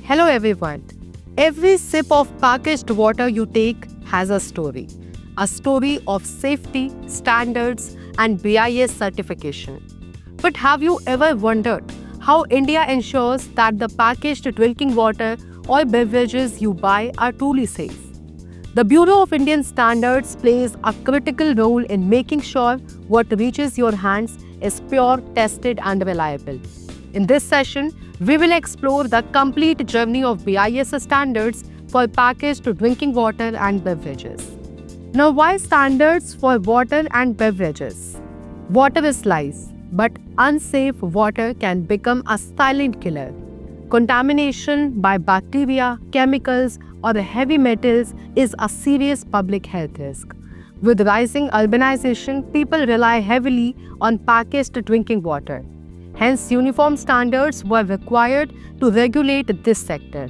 Hello everyone. Every sip of packaged water you take has a story of safety, standards, and BIS certification. But have you ever wondered how India ensures that the packaged drinking water or beverages you buy are truly safe? The Bureau of Indian Standards plays a critical role in making sure what reaches your hands is pure, tested, and reliable. In this session, we will explore the complete journey of BIS standards for packaged drinking water and beverages. Now, why standards for water and beverages? Water is life, but unsafe water can become a silent killer. Contamination by bacteria, chemicals, or heavy metals is a serious public health risk. With rising urbanization, people rely heavily on packaged drinking water. Hence, uniform standards were required to regulate this sector.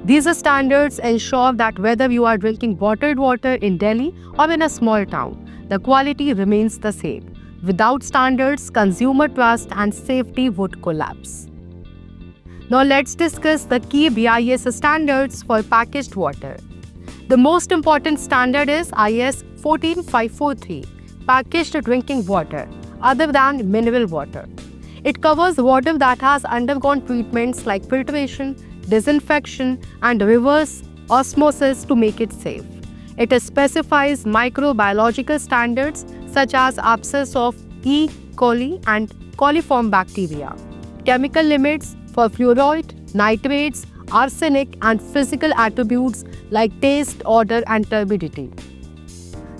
These standards ensure that whether you are drinking bottled water in Delhi or in a small town, the quality remains the same. Without standards, consumer trust and safety would collapse. Now let's discuss the key BIS standards for packaged water. The most important standard is IS 14543, packaged drinking water, other than mineral water. It covers water that has undergone treatments like filtration, disinfection, and reverse osmosis to make it safe. It specifies microbiological standards such as absence of E. coli and coliform bacteria, chemical limits for fluoride, nitrates, arsenic, and physical attributes like taste, odor, and turbidity.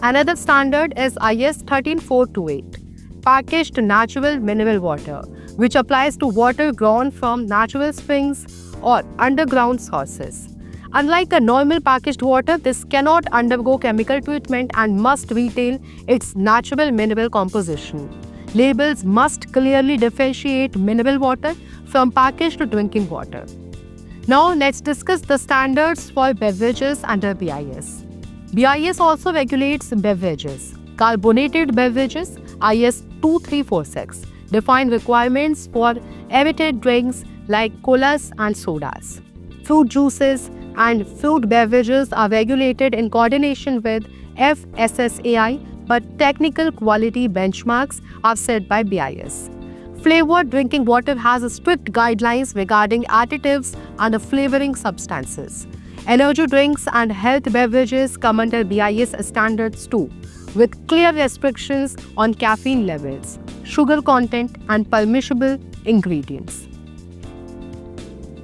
Another standard is IS 13428, packaged natural mineral water, which applies to water drawn from natural springs or underground sources. Unlike a normal packaged water, this cannot undergo chemical treatment and must retain its natural mineral composition. Labels must clearly differentiate mineral water from packaged drinking water. Now let's discuss the standards for beverages under BIS. BIS also regulates beverages. Carbonated beverages, IS 2346, define requirements for aerated drinks like colas and sodas. Fruit juices and fruit beverages are regulated in coordination with FSSAI, but technical quality benchmarks are set by BIS. Flavored drinking water has strict guidelines regarding additives and flavoring substances. Energy drinks and health beverages come under BIS standards too, with clear restrictions on caffeine levels, sugar content, and permissible ingredients.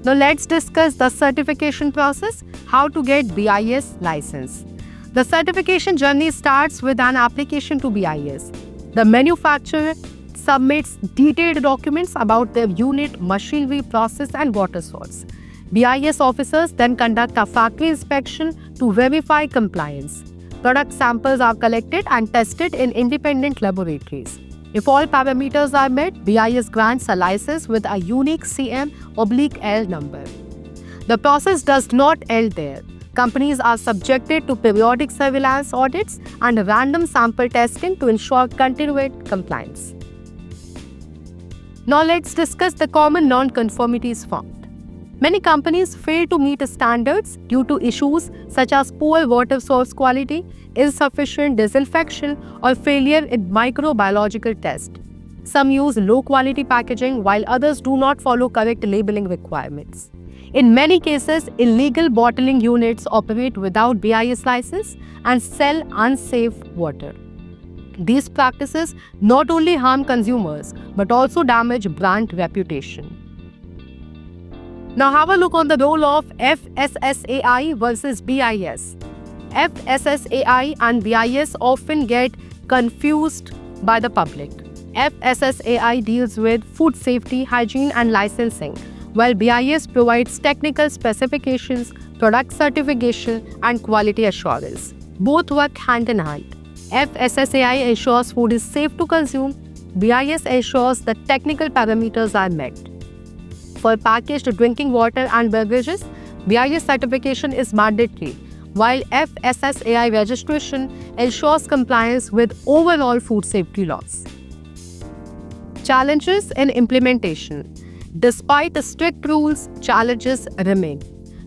Now let's discuss the certification process, how to get BIS license. The certification journey starts with an application to BIS. The manufacturer submits detailed documents about their unit, machinery, process, and water source. BIS officers then conduct a factory inspection to verify compliance. Product samples are collected and tested in independent laboratories. If all parameters are met, BIS grants a license with a unique CM/L number. The process does not end there. Companies are subjected to periodic surveillance audits and random sample testing to ensure continued compliance. Now let's discuss the common non-conformities found. Many companies fail to meet standards due to issues such as poor water source quality, insufficient disinfection, or failure in microbiological tests. Some use low-quality packaging while others do not follow correct labeling requirements. In many cases, illegal bottling units operate without BIS license and sell unsafe water. These practices not only harm consumers but also damage brand reputation. Now have a look on the role of FSSAI versus BIS. FSSAI and BIS often get confused by the public. FSSAI deals with food safety, hygiene, and licensing, while BIS provides technical specifications, product certification, and quality assurance. Both work hand in hand. FSSAI ensures food is safe to consume. BIS ensures the technical parameters are met. For packaged drinking water and beverages, BIS certification is mandatory, while FSSAI registration ensures compliance with overall food safety laws. Challenges in implementation. Despite the strict rules, challenges remain.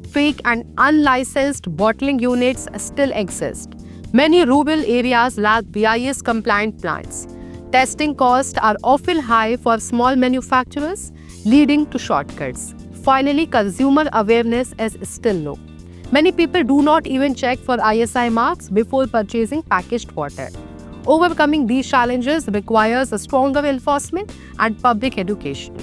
Fake and unlicensed bottling units still exist. Many rural areas lack BIS compliant plants. Testing costs are often high for small manufacturers, leading to shortcuts. Finally, consumer awareness is still low. Many people do not even check for ISI marks before purchasing packaged water. Overcoming these challenges requires a stronger enforcement and public education.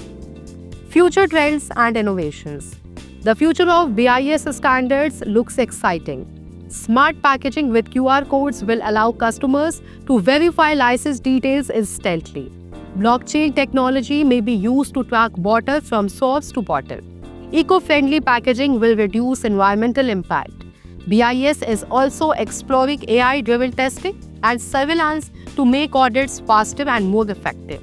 Future trends and innovations. The future of BIS standards looks exciting. Smart packaging with QR codes will allow customers to verify license details instantly. Blockchain technology may be used to track water from source to bottle. Eco-friendly packaging will reduce environmental impact. BIS is also exploring AI-driven testing and surveillance to make audits faster and more effective.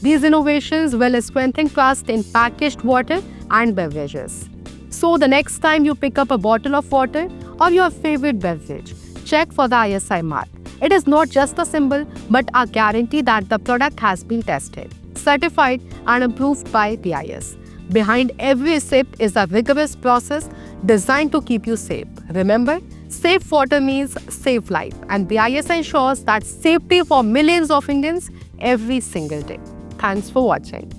These innovations will strengthen trust in packaged water and beverages. So the next time you pick up a bottle of water or your favorite beverage, check for the ISI mark. It is not just a symbol but a guarantee that the product has been tested, certified and approved by BIS. Behind every sip is a rigorous process designed to keep you safe. Remember, safe water means safe life, and BIS ensures that safety for millions of Indians every single day. Thanks for watching.